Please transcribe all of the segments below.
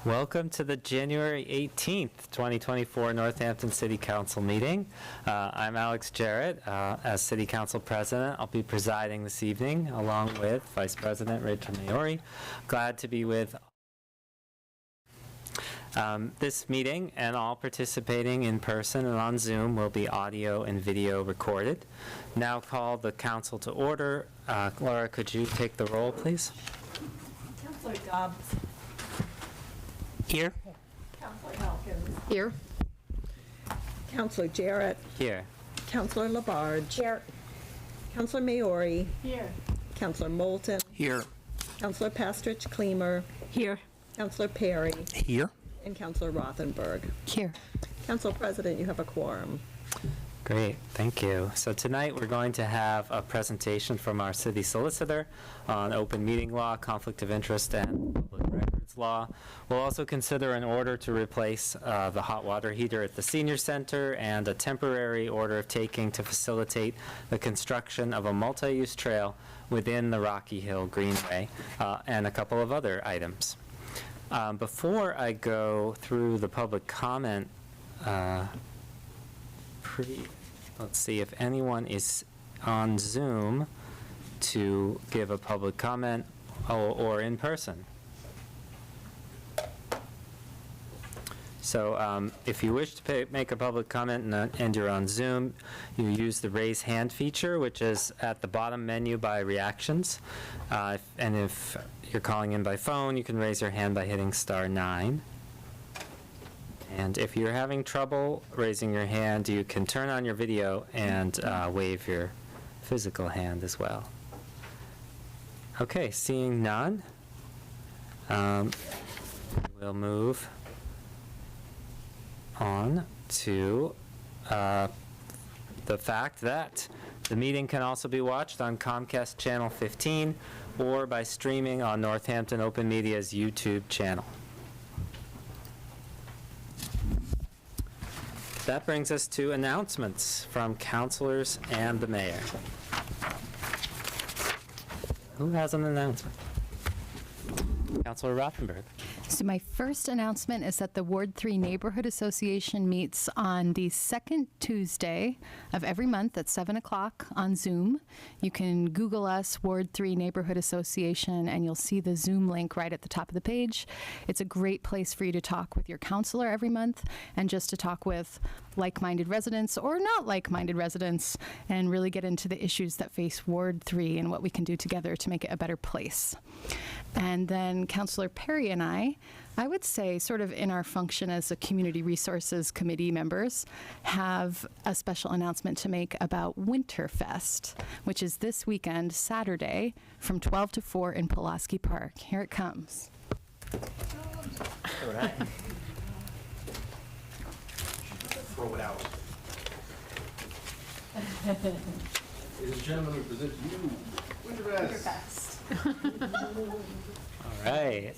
Welcome to the January 18th, 2024 Northampton City Council meeting. I'm Alex Jarrett. As City Council President, I'll be presiding this evening along with Vice President Rachel Maori. Glad to be with this meeting, and all participating in person and on Zoom will be audio and video recorded. Now call the council to order. Laura, could you take the roll, please? Councilor Dobbs. Here. Councilor Elkins. Here. Councilor Jarrett. Here. Councilor Labarge. Here. Councilor Maori. Here. Councilor Moulton. Here. Councilor Pastrich-Klemer. Here. Councilor Perry. Here. And Councilor Rothenberg. Here. Council President, you have a quorum. Great, thank you. So tonight we're going to have a presentation from our city solicitor on open meeting law, conflict of interest, and public records law. We'll also consider an order to replace the hot water heater at the senior center and a temporary order of taking to facilitate the construction of a multi-use trail within the Rocky Hill Greenway, and a couple of other items. Before I go through the public comment, let's see if anyone is on Zoom to give a public comment or in person. So if you wish to make a public comment and you're on Zoom, you use the raise hand feature, which is at the bottom menu by reactions. And if you're calling in by phone, you can raise your hand by hitting *9. And if you're having trouble raising your hand, you can turn on your video and wave your physical hand as well. Okay, seeing none, we'll move on to the fact that the meeting can also be watched on Comcast Channel 15 or by streaming on Northampton Open Media's YouTube channel. That brings us to announcements from councilors and the mayor. Who has an announcement? Councilor Rothenberg. So my first announcement is that the Ward 3 Neighborhood Association meets on the second Tuesday of every month at 7 o'clock on Zoom. You can Google us, Ward 3 Neighborhood Association, and you'll see the Zoom link right at the top of the page. It's a great place for you to talk with your counselor every month and just to talk with like-minded residents or not like-minded residents and really get into the issues that face Ward 3 and what we can do together to make it a better place. And then Councilor Perry and I would say sort of in our function as a Community Resources Committee members, have a special announcement to make about Winterfest, which is this weekend, Saturday, from 12 to 4 in Pulaski Park. Here it comes. All right. Throw it out. Ladies and gentlemen, we present to you Winterfest. All right.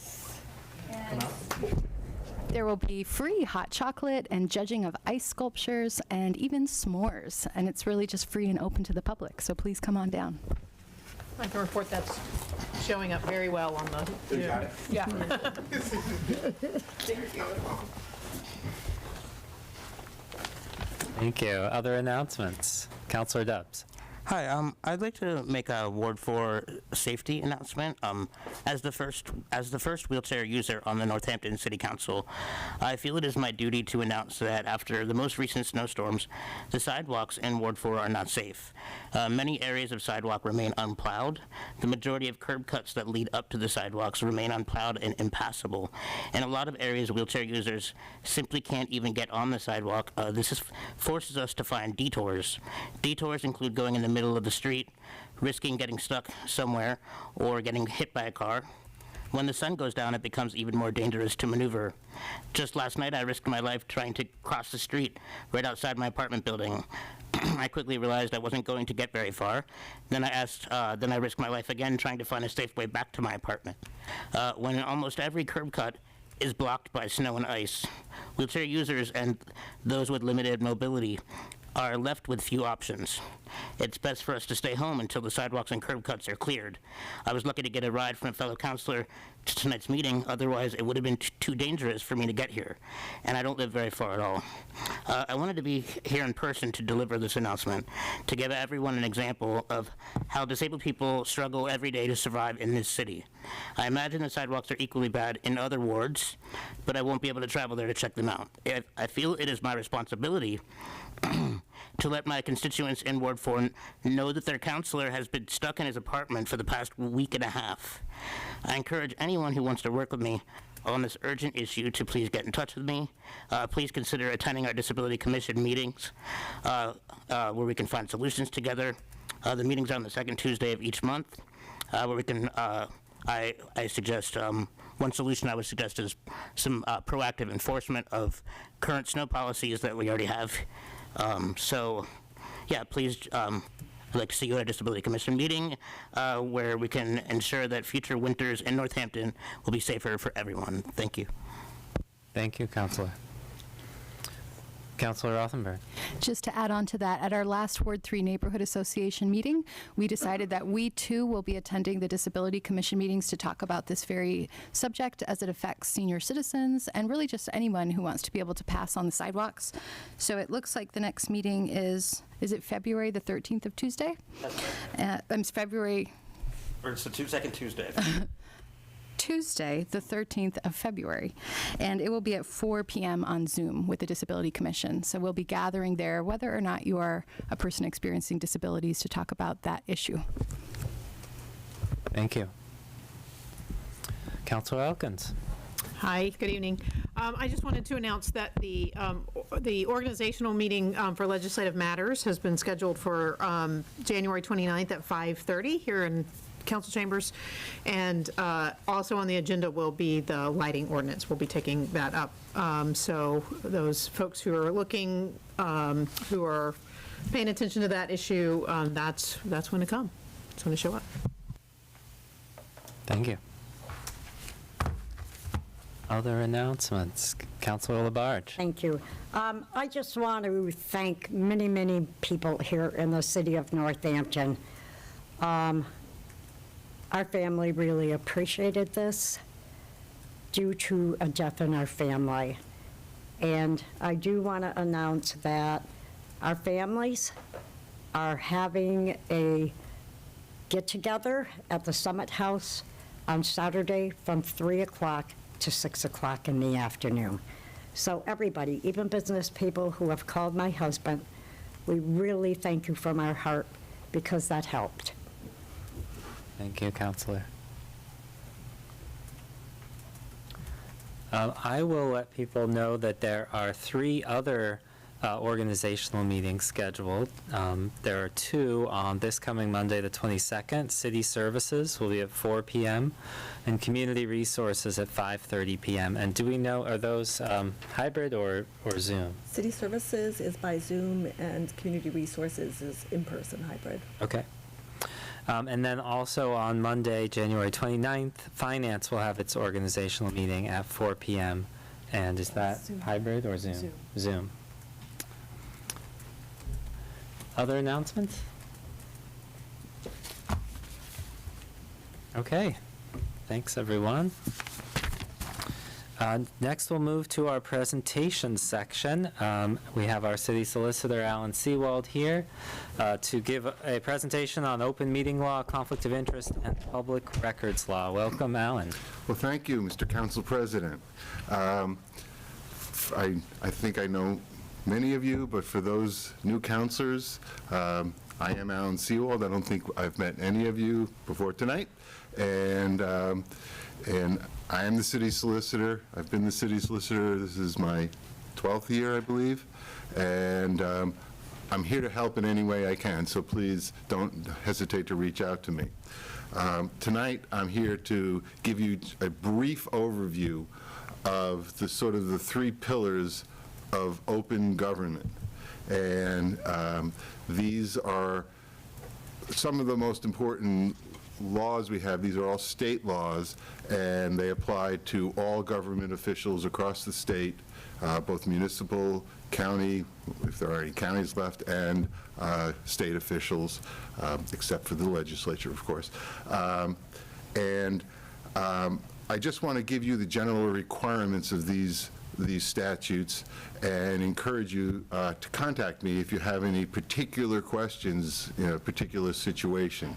There will be free hot chocolate and judging of ice sculptures and even s'mores. And it's really just free and open to the public. So please come on down. I can report that's showing up very well on the. You got it. Yeah. Thank you. Other announcements? Councilor Dobbs. Hi, I'd like to make a Ward 4 safety announcement. As the first wheelchair user on the Northampton City Council, I feel it is my duty to announce that after the most recent snowstorms, the sidewalks in Ward 4 are not safe. Many areas of sidewalk remain unplowed. The majority of curb cuts that lead up to the sidewalks remain unplowed and impassable. In a lot of areas, wheelchair users simply can't even get on the sidewalk. This forces us to find detours. Detours include going in the middle of the street, risking getting stuck somewhere, or getting hit by a car. When the sun goes down, it becomes even more dangerous to maneuver. Just last night, I risked my life trying to cross the street right outside my apartment building. I quickly realized I wasn't going to get very far. Then I risked my life again trying to find a safe way back to my apartment. When almost every curb cut is blocked by snow and ice, wheelchair users and those with limited mobility are left with few options. It's best for us to stay home until the sidewalks and curb cuts are cleared. I was lucky to get a ride from a fellow counselor to tonight's meeting, otherwise it would have been too dangerous for me to get here, and I don't live very far at all. I wanted to be here in person to deliver this announcement, to give everyone an example of how disabled people struggle every day to survive in this city. I imagine the sidewalks are equally bad in other wards, but I won't be able to travel there to check them out. I feel it is my responsibility to let my constituents in Ward 4 know that their counselor has been stuck in his apartment for the past week and a half. I encourage anyone who wants to work with me on this urgent issue to please get in touch with me. Please consider attending our Disability Commission meetings where we can find solutions together. The meetings are on the second Tuesday of each month where we can, I suggest, one solution I would suggest is some proactive enforcement of current snow policies that we already have. So, yeah, please, I'd like to see you at a Disability Commission meeting where we can ensure that future winters in Northampton will be safer for everyone. Thank you. Thank you, Counselor. Counselor Rothenberg. Just to add on to that, at our last Ward 3 Neighborhood Association meeting, we decided that we too will be attending the Disability Commission meetings to talk about this very subject as it affects senior citizens and really just anyone who wants to be able to pass on the sidewalks. So it looks like the next meeting is it February the 13th of Tuesday? It's February. Or it's the second Tuesday. Tuesday, the 13th of February, and it will be at 4 p.m. on Zoom with the Disability Commission. So we'll be gathering there, whether or not you are a person experiencing disabilities, to talk about that issue. Thank you. Counselor Elkins. Hi, good evening. I just wanted to announce that the organizational meeting for Legislative Matters has been scheduled for January 29th at 5:30 here in council chambers, and also on the agenda will be the lighting ordinance. We'll be taking that up. So those folks who are looking, who are paying attention to that issue, that's when to come. It's when to show up. Thank you. Other announcements? Councilor Labarge. Thank you. I just want to thank many, many people here in the city of Northampton. Our family really appreciated this due to a death in our family. And I do want to announce that our families are having a get-together at the Summit House on Saturday from 3 o'clock to 6 o'clock in the afternoon. So everybody, even business people who have called my husband, we really thank you from our heart because that helped. Thank you, Counselor. I will let people know that there are 3 other organizational meetings scheduled. There are 2 on this coming Monday, the 22nd. City Services will be at 4 p.m. and Community Resources at 5:30 p.m. And do we know, are those hybrid or Zoom? City Services is by Zoom, and Community Resources is in-person hybrid. Okay. And then also on Monday, January 29th, Finance will have its organizational meeting at 4 p.m. And is that hybrid or Zoom? Zoom. Other announcements? Okay. Thanks, everyone. Next, we'll move to our presentation section. We have our City Solicitor, Alan Seawald, here to give a presentation on open meeting law, conflict of interest, and public records law. Welcome, Alan. Well, thank you, Mr. Council President. I think I know many of you, but for those new councilors, I am Alan Seawald. I don't think I've met any of you before tonight. And I am the city solicitor. I've been the city solicitor. This is my 12th year, I believe. And I'm here to help in any way I can, so please don't hesitate to reach out to me. Tonight, I'm here to give you a brief overview of the sort of the 3 pillars of open government. And these are some of the most important laws we have. These are all state laws, and they apply to all government officials across the state, both municipal, county, if there are any counties left, and state officials, except for the legislature, of course. I just want to give you the general requirements of these statutes and encourage you to contact me if you have any particular questions in a particular situation.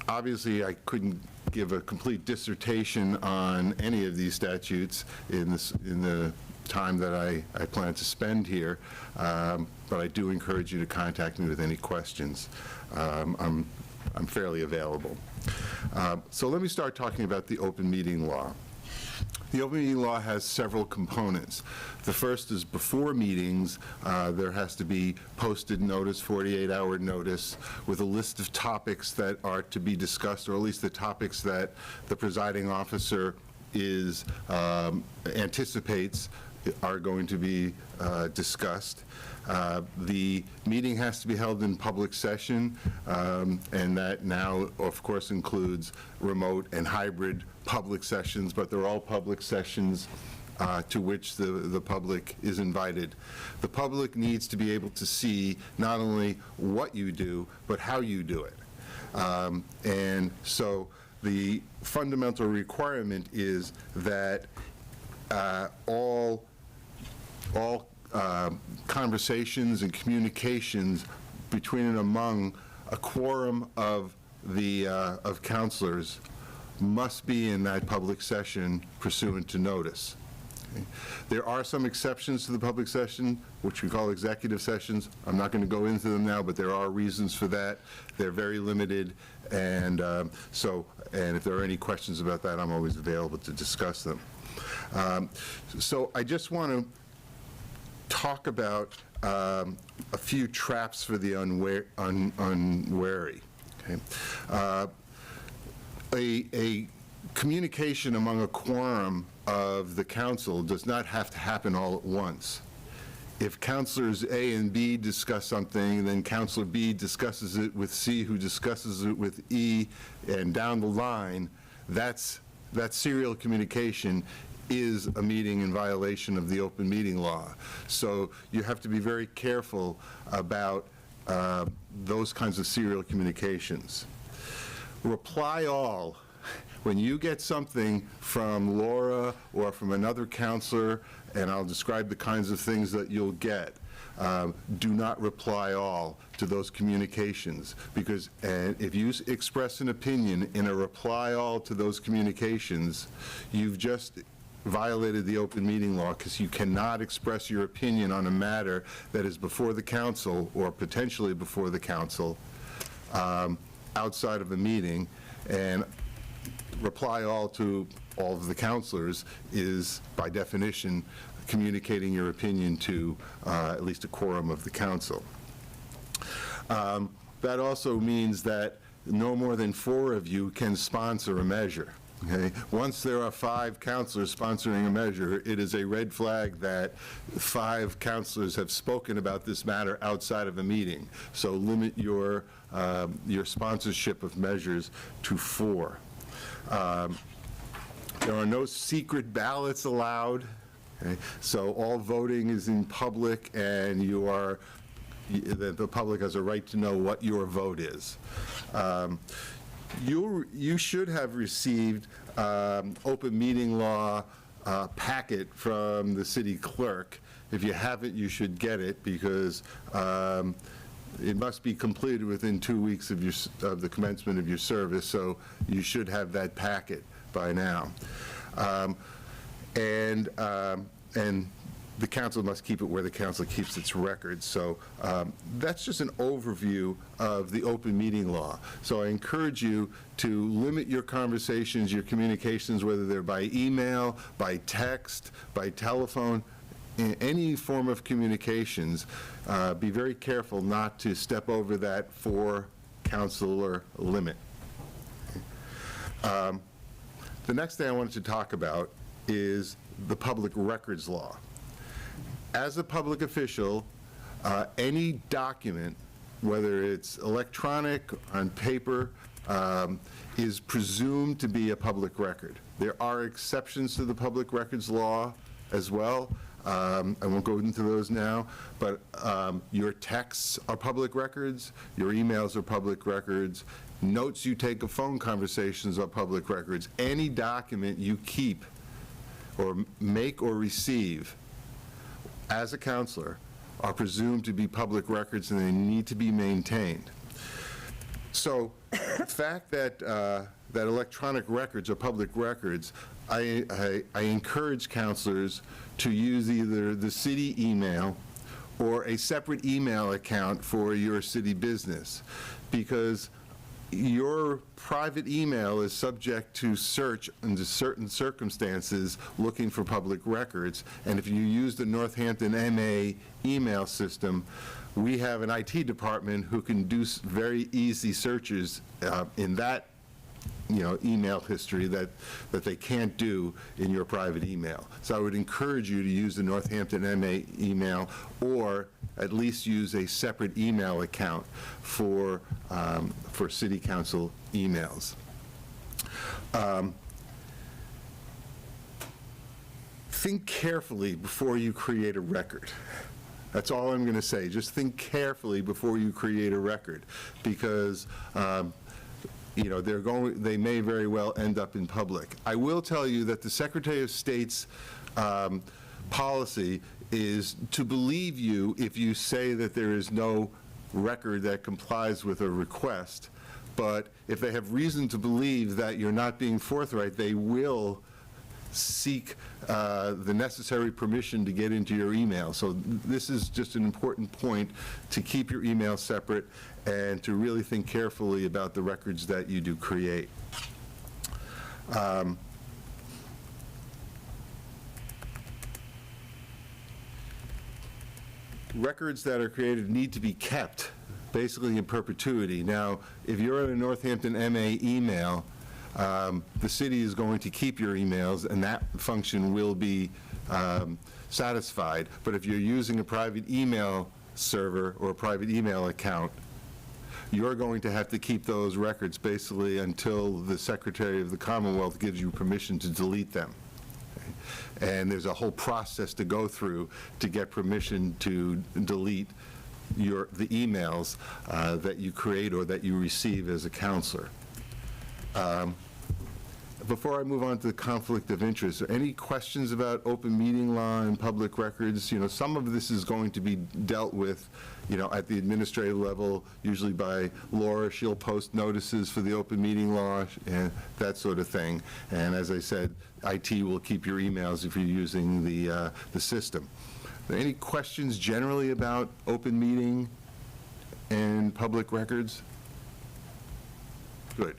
Obviously, I couldn't give a complete dissertation on any of these statutes in the time that I plan to spend here, but I do encourage you to contact me with any questions. I'm fairly available. So let me start talking about the open meeting law. The open meeting law has several components. The first is before meetings, there has to be posted notice, 48-hour notice, with a list of topics that are to be discussed, or at least the topics that the presiding officer anticipates are going to be discussed. The meeting has to be held in public session, and that now, of course, includes remote and hybrid public sessions, but they're all public sessions to which the public is invited. The public needs to be able to see not only what you do, but how you do it. And so the fundamental requirement is that all conversations and communications between and among a quorum of counselors must be in that public session pursuant to notice. Okay? There are some exceptions to the public session, which we call executive sessions. I'm not going to go into them now, but there are reasons for that. They're very limited, and and if there are any questions about that, I'm always available to discuss them. So I just want to talk about a few traps for the unwary. Okay? A communication among a quorum of the council does not have to happen all at once. If counselors A and B discuss something, then counselor B discusses it with C, who discusses it with E, and down the line, that serial communication is a meeting in violation of the open meeting law. So you have to be very careful about those kinds of serial communications. Reply all. When you get something from Laura or from another counselor, and I'll describe the kinds of things that you'll get, do not reply all to those communications, because if you express an opinion in a reply all to those communications, you've just violated the open meeting law, because you cannot express your opinion on a matter that is before the council or potentially before the council outside of a meeting. And reply all to all of the counselors is, by definition, communicating your opinion to at least a quorum of the council. That also means that no more than 4 of you can sponsor a measure. Okay? Once there are 5 counselors sponsoring a measure, it is a red flag that 5 counselors have spoken about this matter outside of a meeting. So limit your sponsorship of measures to 4. There are no secret ballots allowed. Okay? So all voting is in public, and the public has a right to know what your vote is. You should have received open meeting law packet from the city clerk. If you haven't, you should get it, because it must be completed within 2 weeks of the commencement of your service, so you should have that packet by now. And the council must keep it where the council keeps its records. So that's just an overview of the open meeting law. So I encourage you to limit your conversations, your communications, whether they're by email, by text, by telephone, in any form of communications. Be very careful not to step over that 4-counselor limit. The next thing I wanted to talk about is the public records law. As a public official, any document, whether it's electronic, on paper, is presumed to be a public record. There are exceptions to the public records law, as well. I won't go into those now, but your texts are public records, your emails are public records, notes you take of phone conversations are public records. Any document you keep or make or receive as a counselor are presumed to be public records, and they need to be maintained. So the fact that that electronic records are public records, I encourage counselors to use either the city email or a separate email account for your city business, because your private email is subject to search under certain circumstances looking for public records. And if you use the Northampton MA email system, we have an IT department who can do very easy searches in that email history that they can't do in your private email. So I would encourage you to use the Northampton MA email, or at least use a separate email account for city council emails. Think carefully before you create a record. That's all I'm going to say. Just think carefully before you create a record, because they may very well end up in public. I will tell you that the Secretary of State's policy is to believe you if you say that there is no record that complies with a request, but if they have reason to believe that you're not being forthright, they will seek the necessary permission to get into your email. So this is just an important point, to keep your email separate and to really think carefully about the records that you do create. Records that are created need to be kept basically in perpetuity. Now, if you're in a Northampton MA email, the city is going to keep your emails, and that function will be satisfied. But if you're using a private email server or a private email account, you're going to have to keep those records basically until the Secretary of the Commonwealth gives you permission to delete them. And there's a whole process to go through to get permission to delete the emails that you create or that you receive as a counselor. Before I move on to the conflict of interest, are any questions about open meeting law and public records? Some of this is going to be dealt with, at the administrative level, usually by Laura. She'll post notices for the open meeting law and that sort of thing. And as I said, IT will keep your emails if you're using the system. Are there any questions generally about open meeting and public records? Good.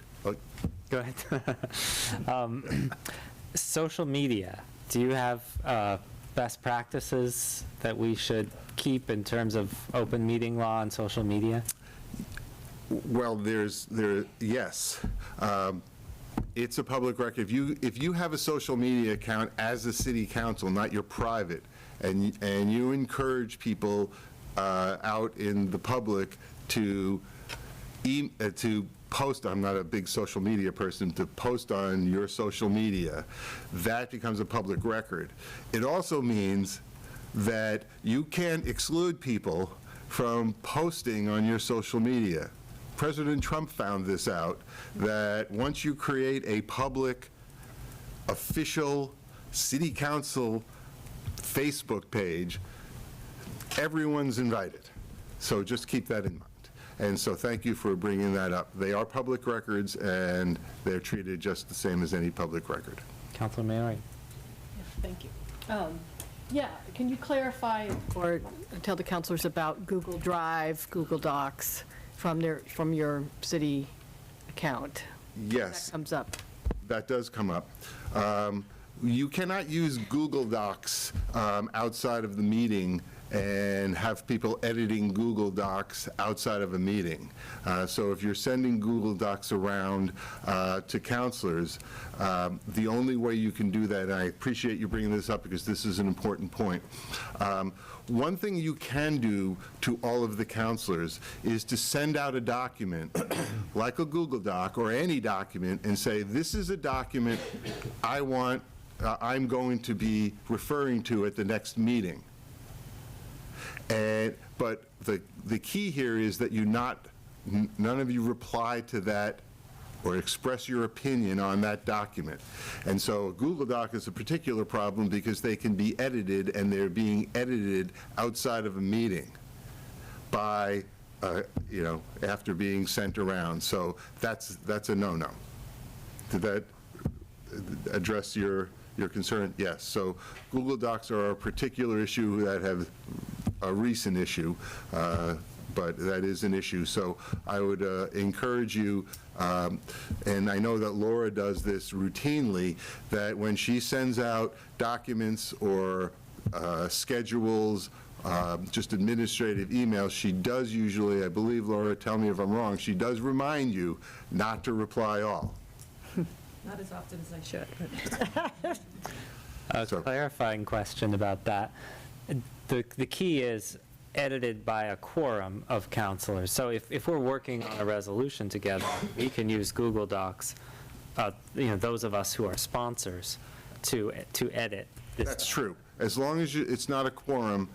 Go ahead. Social media, do you have best practices that we should keep in terms of open meeting law and social media? Well, yes. It's a public record. If you have a social media account as a city council, not your private, and you encourage people out in the public to post, I'm not a big social media person, to post on your social media, that becomes a public record. It also means that you can't exclude people from posting on your social media. President Trump found this out, that once you create a public, official city council Facebook page, everyone's invited. So just keep that in mind. And so thank you for bringing that up. They are public records, and they're treated just the same as any public record. Councilor Maori. Thank you. Yeah, can you clarify or tell the councilors about Google Drive, Google Docs from your city account? Yes. That comes up. That does come up. You cannot use Google Docs outside of the meeting and have people editing Google Docs outside of a meeting. So if you're sending Google Docs around to counselors, the only way you can do that, and I appreciate you bringing this up because this is an important point, one thing you can do to all of the counselors is to send out a document, like a Google Doc or any document, and say, this is a document I want I'm going to be referring to at the next meeting. But the key here is that none of you reply to that or express your opinion on that document. And so a Google Doc is a particular problem because they can be edited, and they're being edited outside of a meeting by, after being sent around. So that's a no-no. Did that address your concern? Yes. So Google Docs are a particular issue that have a recent issue, but that is an issue. So I would encourage you, and I know that Laura does this routinely, that when she sends out documents or schedules, just administrative emails, she does usually, I believe, Laura, tell me if I'm wrong, she does remind you not to reply all. Not as often as I should. A clarifying question about that. The key is edited by a quorum of counselors. So if we're working on a resolution together, we can use Google Docs, those of us who are sponsors, to edit this. That's true. As long as it's not a quorum,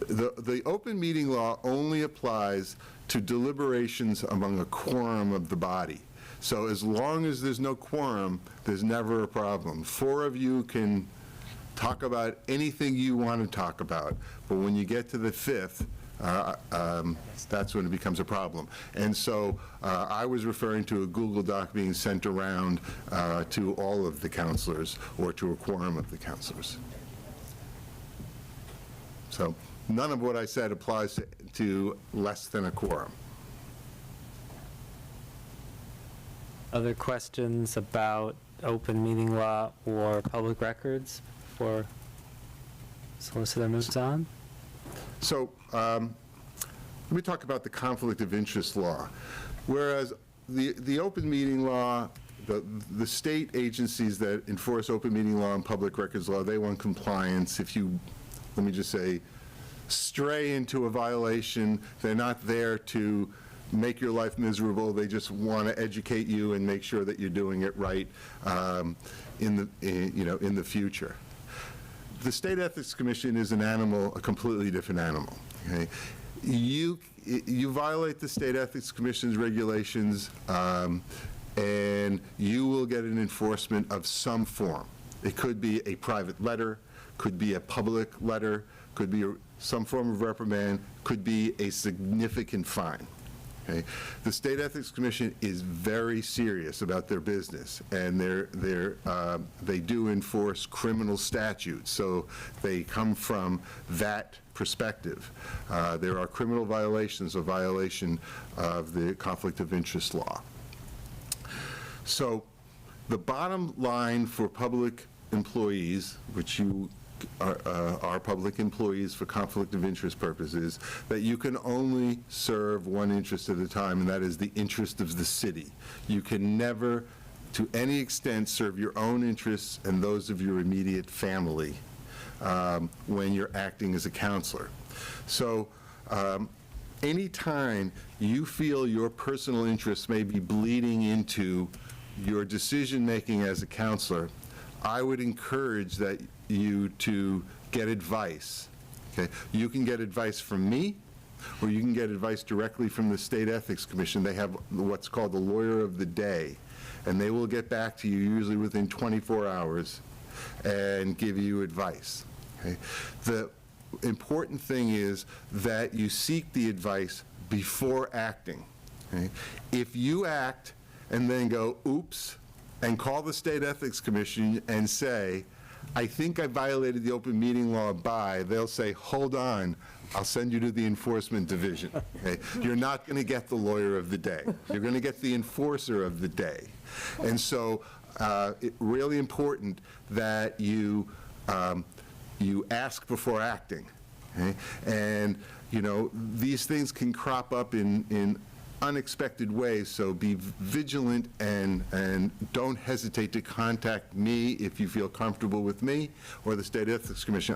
the open meeting law only applies to deliberations among a quorum of the body. So as long as there's no quorum, there's never a problem. 4 of you can talk about anything you want to talk about, but when you get to the 5th, that's when it becomes a problem. And so I was referring to a Google Doc being sent around to all of the counselors or to a quorum of the counselors. So none of what I said applies to less than a quorum. Other questions about open meeting law or public records before solicitor moves on? So let me talk about the conflict of interest law. Whereas the open meeting law, the state agencies that enforce open meeting law and public records law, they want compliance. If you, let me just say, stray into a violation, they're not there to make your life miserable. They just want to educate you and make sure that you're doing it right in the future. The State Ethics Commission is an animal, a completely different animal. Okay? You violate the State Ethics Commission's regulations, and you will get an enforcement of some form. It could be a private letter, could be a public letter, could be some form of reprimand, could be a significant fine. Okay? The State Ethics Commission is very serious about their business, and they do enforce criminal statutes, so they come from that perspective. There are criminal violations, a violation of the conflict of interest law. So the bottom line for public employees, which you are public employees for conflict of interest purposes, that you can only serve one interest at a time, and that is the interest of the city. You can never, to any extent, serve your own interests and those of your immediate family when you're acting as a counselor. So anytime you feel your personal interests may be bleeding into your decision-making as a counselor, I would encourage that you to get advice. Okay? You can get advice from me, or you can get advice directly from the State Ethics Commission. They have what's called the lawyer of the day, and they will get back to you usually within 24 hours and give you advice. Okay? The important thing is that you seek the advice before acting. Okay? If you act and then go, oops, and call the State Ethics Commission and say, I think I violated the open meeting law by, they'll say, hold on, I'll send you to the enforcement division. Okay? You're not going to get the lawyer of the day. You're going to get the enforcer of the day. And so it's really important that you ask before acting. Okay? And, these things can crop up in unexpected ways, so be vigilant and don't hesitate to contact me if you feel comfortable with me or the State Ethics Commission.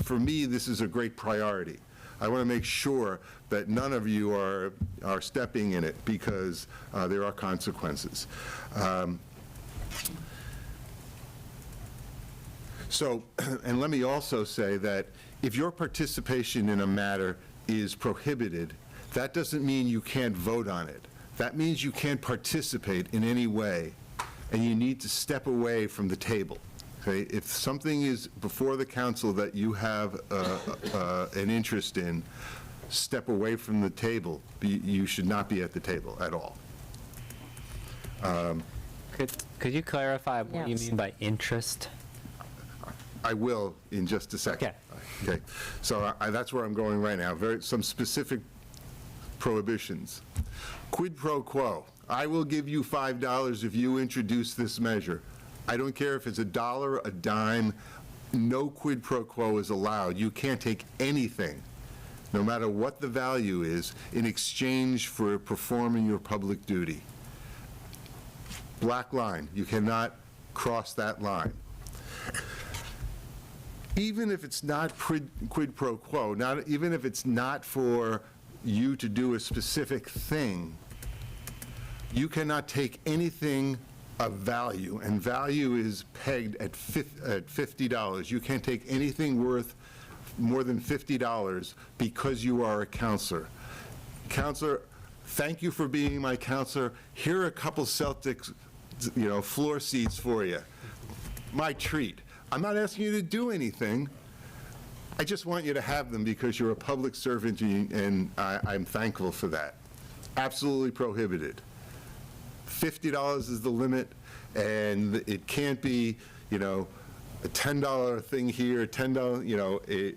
For me, this is a great priority. I want to make sure that none of you are stepping in it, because there are consequences. So, and let me also say that if your participation in a matter is prohibited, that doesn't mean you can't vote on it. That means you can't participate in any way, and you need to step away from the table. Okay? If something is before the council that you have an interest in, step away from the table. You should not be at the table at all. Could you clarify what you Yes. mean by interest? I will in just a second. Okay. So that's where I'm going right now. Some specific prohibitions. Quid pro quo. I will give you $5 if you introduce this measure. I don't care if it's $1, a dime, no quid pro quo is allowed. You can't take anything, no matter what the value is, in exchange for performing your public duty. Black line, you cannot cross that line. Even if it's not quid pro quo, even if it's not for you to do a specific thing, you cannot take anything of value, and value is pegged at $50. You can't take anything worth more than $50 because you are a counselor. Counselor, thank you for being my counselor. Here are a couple Celtics, floor seats for you. My treat. I'm not asking you to do anything. I just want you to have them because you're a public servant, and I'm thankful for that. Absolutely prohibited. $50 is the limit, and it can't be, a $10 thing here, $10,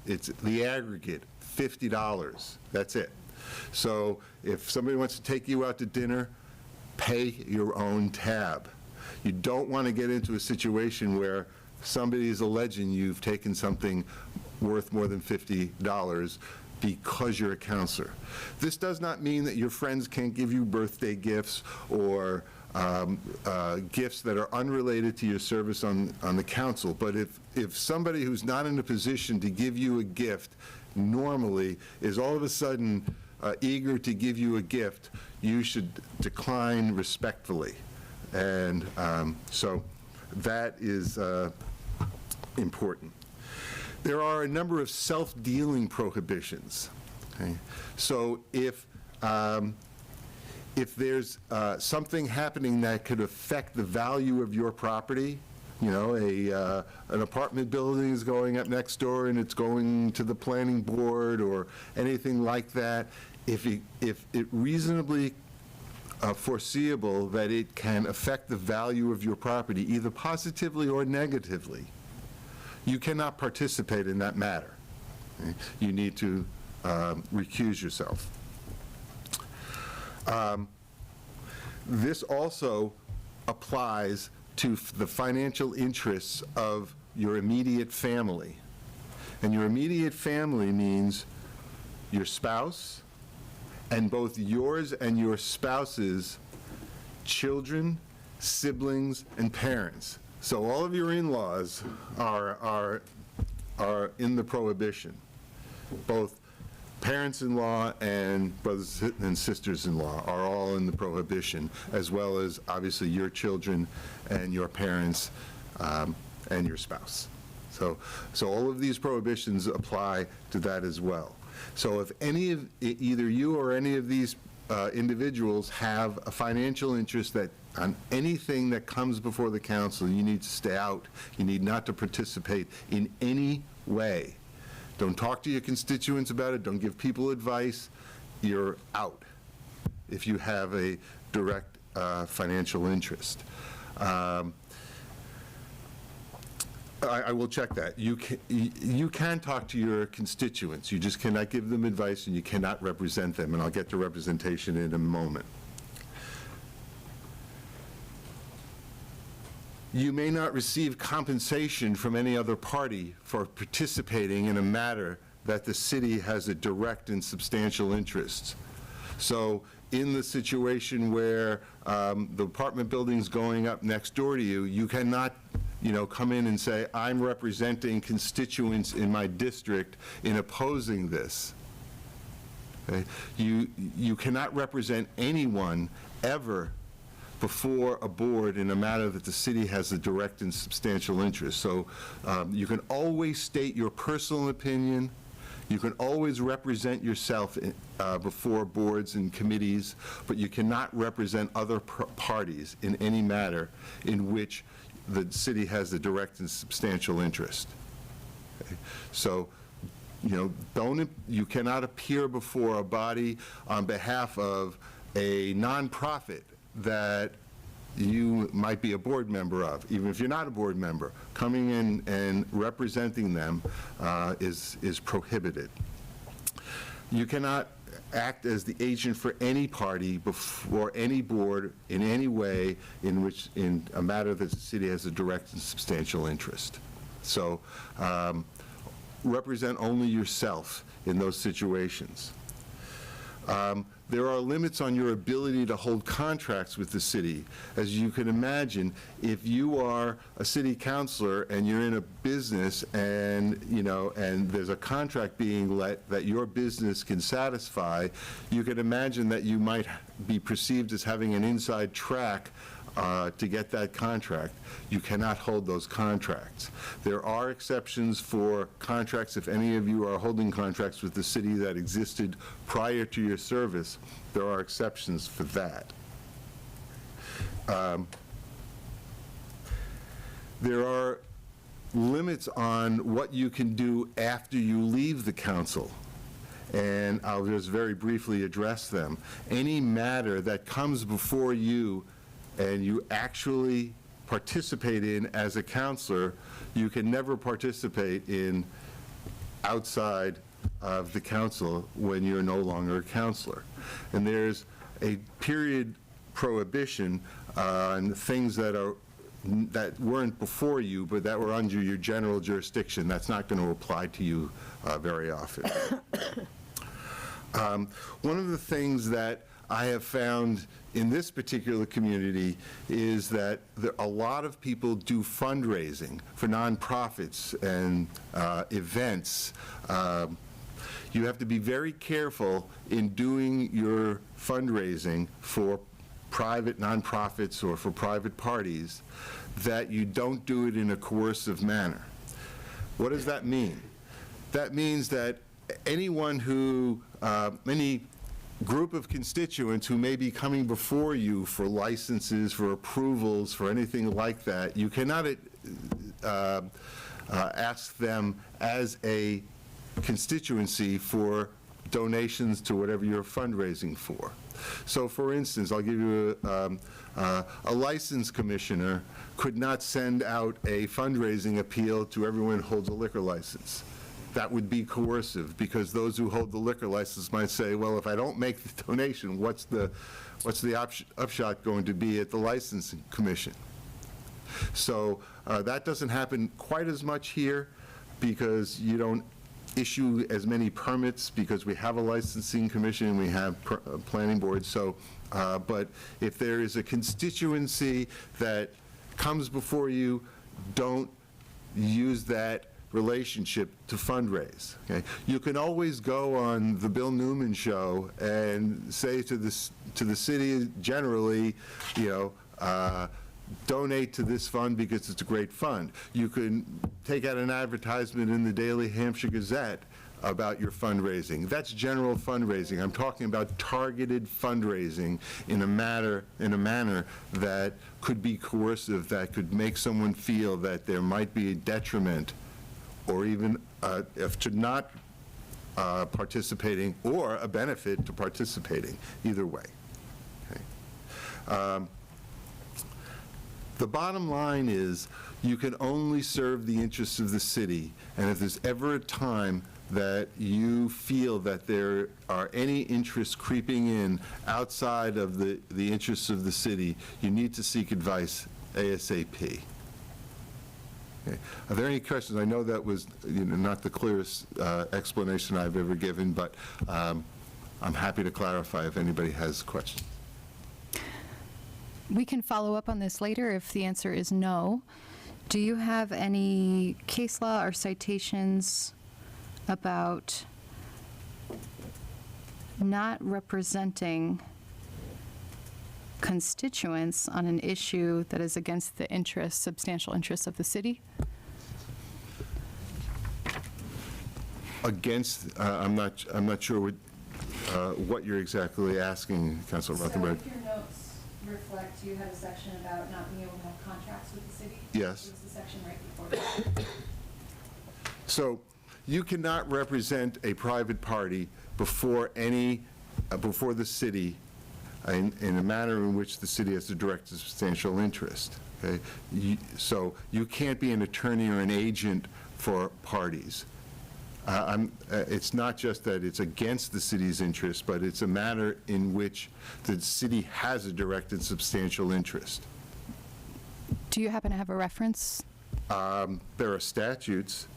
it's the aggregate, $50. That's it. So if somebody wants to take you out to dinner, pay your own tab. You don't want to get into a situation where somebody is alleging you've taken something worth more than $50 because you're a counselor. This does not mean that your friends can't give you birthday gifts or gifts that are unrelated to your service on the council. But if somebody who's not in a position to give you a gift normally is all of a sudden eager to give you a gift, you should decline respectfully. And so that is important. There are a number of self-dealing prohibitions. Okay? So if there's something happening that could affect the value of your property, an apartment building is going up next door and it's going to the planning board or anything like that, if it reasonably foreseeable that it can affect the value of your property, either positively or negatively, you cannot participate in that matter. Okay? You need to recuse yourself. This also applies to the financial interests of your immediate family. And your immediate family means your spouse and both yours and your spouse's children, siblings, and parents. So all of your in-laws are in the prohibition. Both parents-in-law and brothers and sisters-in-law are all in the prohibition, as well as obviously your children and your parents and your spouse. So all of these prohibitions apply to that as well. So if either you or any of these individuals have a financial interest that on anything that comes before the council, you need to stay out. You need not to participate in any way. Don't talk to your constituents about it. Don't give people advice. You're out if you have a direct financial interest. I will check that. You can talk to your constituents. You just cannot give them advice and you cannot represent them, and I'll get to representation in a moment. You may not receive compensation from any other party for participating in a matter that the city has a direct and substantial interest. So in the situation where the apartment building's going up next door to you, you cannot come in and say, I'm representing constituents in my district in opposing this. Okay? You cannot represent anyone ever before a board in a matter that the city has a direct and substantial interest. So you can always state your personal opinion. You can always represent yourself before boards and committees, but you cannot represent other parties in any matter in which the city has a direct and substantial interest. Okay? So, you cannot appear before a body on behalf of a nonprofit that you might be a board member of, even if you're not a board member. Coming in and representing them is prohibited. You cannot act as the agent for any party before any board in any way in a matter that the city has a direct and substantial interest. So represent only yourself in those situations. There are limits on your ability to hold contracts with the city. As you can imagine, if you are a city councilor and you're in a business and, and there's a contract being let that your business can satisfy, you can imagine that you might be perceived as having an inside track to get that contract. You cannot hold those contracts. There are exceptions for contracts. If any of you are holding contracts with the city that existed prior to your service, there are exceptions for that. There are limits on what you can do after you leave the council, and I'll just very briefly address them. Any matter that comes before you and you actually participate in as a counselor, you can never participate in outside of the council when you're no longer a counselor. And there's a period prohibition on things that weren't before you, but that were under your general jurisdiction. That's not going to apply to you very often. One of the things that I have found in this particular community is that a lot of people do fundraising for nonprofits and events. You have to be very careful in doing your fundraising for private nonprofits or for private parties that you don't do it in a coercive manner. What does that mean? That means that anyone who, any group of constituents who may be coming before you for licenses, for approvals, for anything like that, you cannot ask them as a constituency for donations to whatever you're fundraising for. So for instance, I'll give you a license commissioner could not send out a fundraising appeal to everyone who holds a liquor license. That would be coercive, because those who hold the liquor license might say, well, if I don't make the donation, what's the upshot going to be at the licensing commission? So that doesn't happen quite as much here, because you don't issue as many permits, because we have a licensing commission and we have a planning board. So, but if there is a constituency that comes before you, don't use that relationship to fundraise. Okay? You can always go on the Bill Newman show and say to the city generally, donate to this fund because it's a great fund. You can take out an advertisement in the Daily Hampshire Gazette about your fundraising. That's general fundraising. I'm talking about targeted fundraising in a manner that could be coercive, that could make someone feel that there might be a detriment, or even if to not participating, or a benefit to participating, either way. Okay. The bottom line is you can only serve the interests of the city, and if there's ever a time that you feel that there are any interests creeping in outside of the interests of the city, you need to seek advice ASAP. Okay. Are there any questions? I know that was not the clearest explanation I've ever given, but I'm happy to clarify if anybody has questions. We can follow up on this later if the answer is no. Do you have any case law or citations about not representing constituents on an issue that is against the interests, substantial interests of the city? Against, I'm not sure what you're exactly asking, Councilor Rothenberg. So if your notes reflect, you have a section about not being able to have contracts with the city? Yes. It was the section right before that. So you cannot represent a private party before before the city in a manner in which the city has a direct and substantial interest, okay? So you can't be an attorney or an agent for parties. It's not just that it's against the city's interest, but it's a matter in which the city has a direct and substantial interest. Do you happen to have a reference? There are statutes.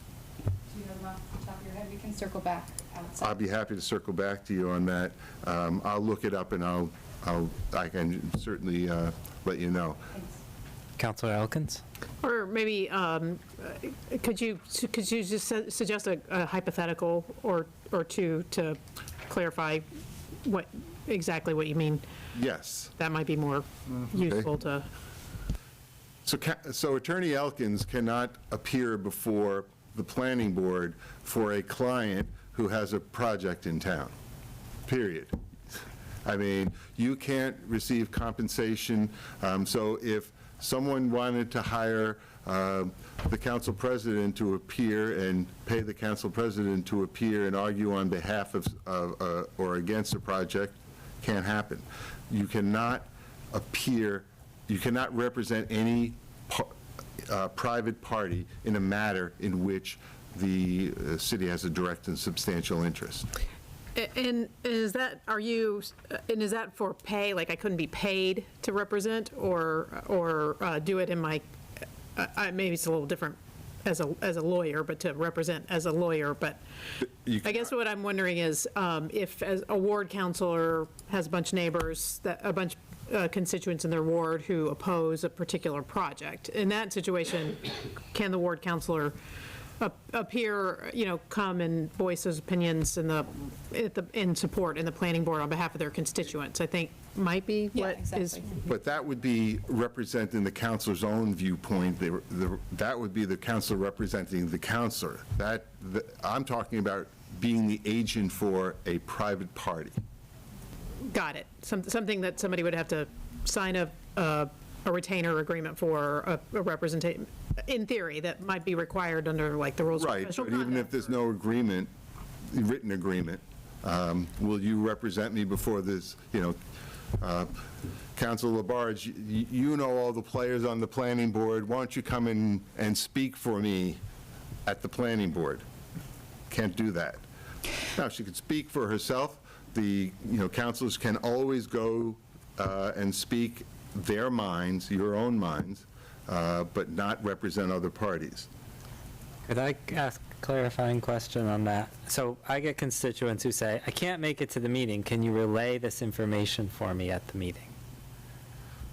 Do you know them off the top of your head? We can circle back outside. I'll be happy to circle back to you on that. I'll look it up and I can certainly let you know. Thanks. Counselor Elkins? Or maybe, could you just suggest a hypothetical or two to clarify exactly what you mean? Yes. That might be more useful to. So Attorney Elkins cannot appear before the planning board for a client who has a project in town, period. I mean, you can't receive compensation. So if someone wanted to hire the council president to appear and pay the council president to appear and argue on behalf of or against a project, can't happen. You cannot appear, you cannot represent any private party in a matter in which the city has a direct and substantial interest. And is that for pay, like I couldn't be paid to represent, or do it in my, maybe it's a little different as a lawyer, but to represent as a lawyer, but I guess what I'm wondering is, if as a ward councilor has a bunch of neighbors, constituents in their ward who oppose a particular project, in that situation, can the ward councilor appear, come and voice his opinions in support in the planning board on behalf of their constituents? I think might be what is. But that would be representing the councilor's own viewpoint. That would be the councilor representing the councilor. I'm talking about being the agent for a private party. Got it. Something that somebody would have to sign a retainer agreement for, a representation, in theory, that might be required under like the rules of Right, professional but even if conduct. there's no agreement, written agreement, will you represent me before this, Councilor Labarge, you know all the players on the planning board, why don't you come in and speak for me at the planning board? Can't do that. Now, she could speak for herself. The, councilors can always go and speak their minds, your own minds, but not represent other parties. Could I ask a clarifying question on that? So I get constituents who say, I can't make it to the meeting. Can you relay this information for me at the meeting?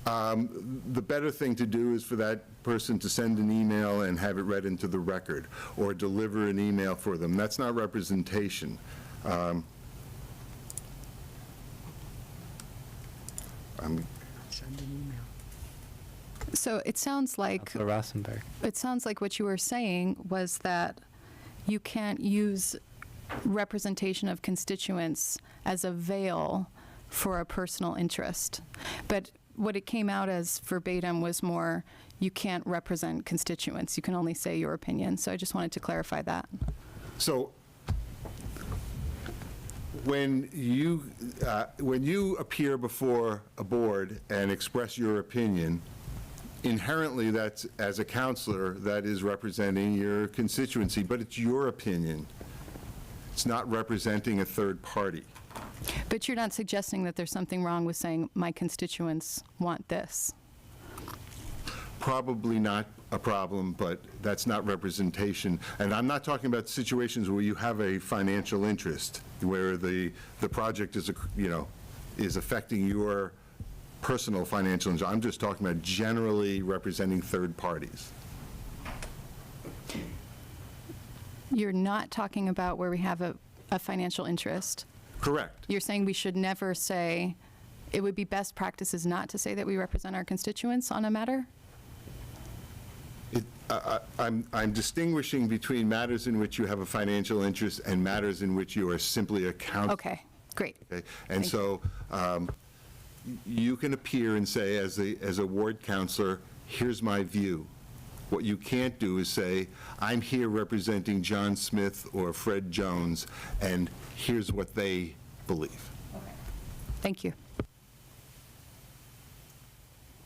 The better thing to do is for that person to send an email and have it read into the record, or deliver an email for them. That's not representation. So it sounds like Counselor Rosenberg. what you were saying was that you can't use representation of constituents as a veil for a personal interest. But what it came out as verbatim was more, you can't represent constituents. You can only say your opinion. So I just wanted to clarify that. So when you appear before a board and express your opinion, inherently, that's, as a counselor, that is representing your constituency, but it's your opinion. It's not representing a third party. But you're not suggesting that there's something wrong with saying, my constituents want this? Probably not a problem, but that's not representation. And I'm not talking about situations where you have a financial interest, where the project is, is affecting your personal financial interest. I'm just talking about generally representing third parties. You're not talking about where we have a financial interest? Correct. You're saying we should never say it would be best practices not to say that we represent our constituents on a matter? I'm distinguishing between matters in which you have a financial interest and matters in which you are simply a counsel. Okay, great. Okay? And Thank so you can appear and say, as a ward counselor, here's my view. What you can't do is say, I'm here representing John Smith or Fred Jones, and here's what they believe. Thank you.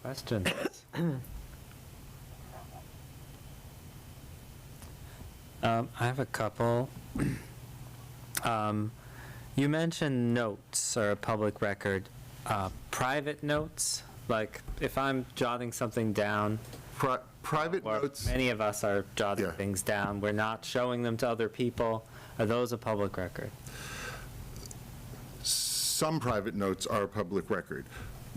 Questions? I have a couple. You mentioned notes are a public record. Private notes, like if I'm jotting something down, Private or notes. many of us are jotting Yeah. things down, we're not showing them to other people, are those a public record? Some private notes are a public record.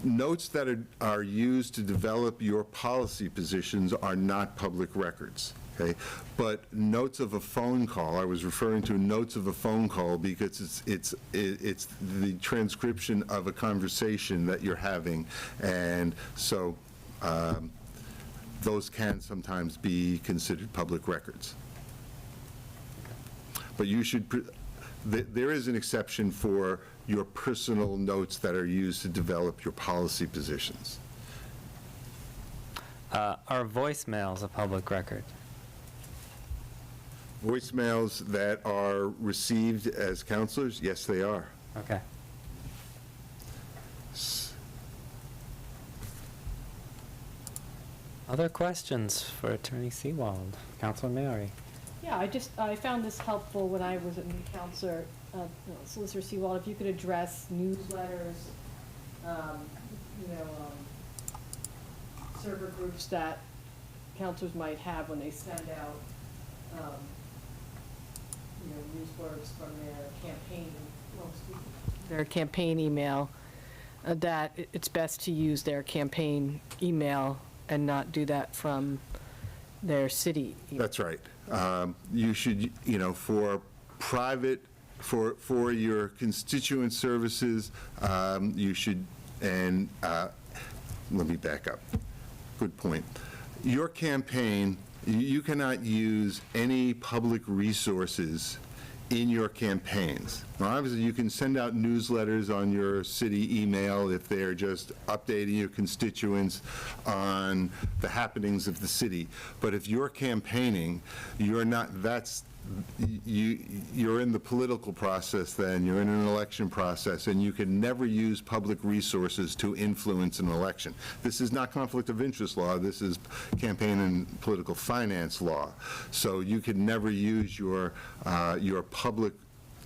Notes that are used to develop your policy positions are not public records, okay? But notes of a phone call, I was referring to notes of a phone call because it's the transcription of a conversation that you're having, and so those can sometimes be considered public records. But you should, there is an exception for your personal notes that are used to develop your policy positions. Are voicemails a public record? Voicemails that are received as counselors, yes, they are. Okay. Other questions for Attorney Seawald? Counselor Mary? Yeah, I found this helpful when I was a new counselor, Solicitor Seawald, if you could address newsletters, server groups that counselors might have when they send out, news blurbs from their campaign email, that it's best to use their campaign email and not do that from their city email. That's right. You should, for private, for your constituent services, you should, and let me back up. Good point. Your campaign, you cannot use any public resources in your campaigns. Now, obviously, you can send out newsletters on your city email if they're just updating your constituents on the happenings of the city. But if you're campaigning, you're not, you're in the political process then, you're in an election process, and you can never use public resources to influence an election. This is not conflict of interest law, this is campaign and political finance law. So you can never use your public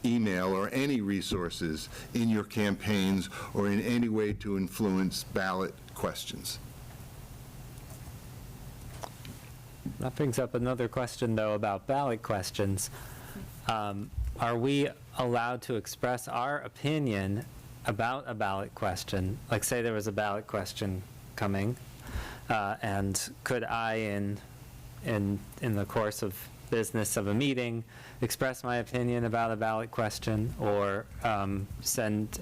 email or any resources in your campaigns or in any way to influence ballot questions. That brings up another question, though, about ballot questions. Are we allowed to express our opinion about a ballot question? Like, say there was a ballot question coming, and could I, in the course of business of a meeting, express my opinion about a ballot question, or send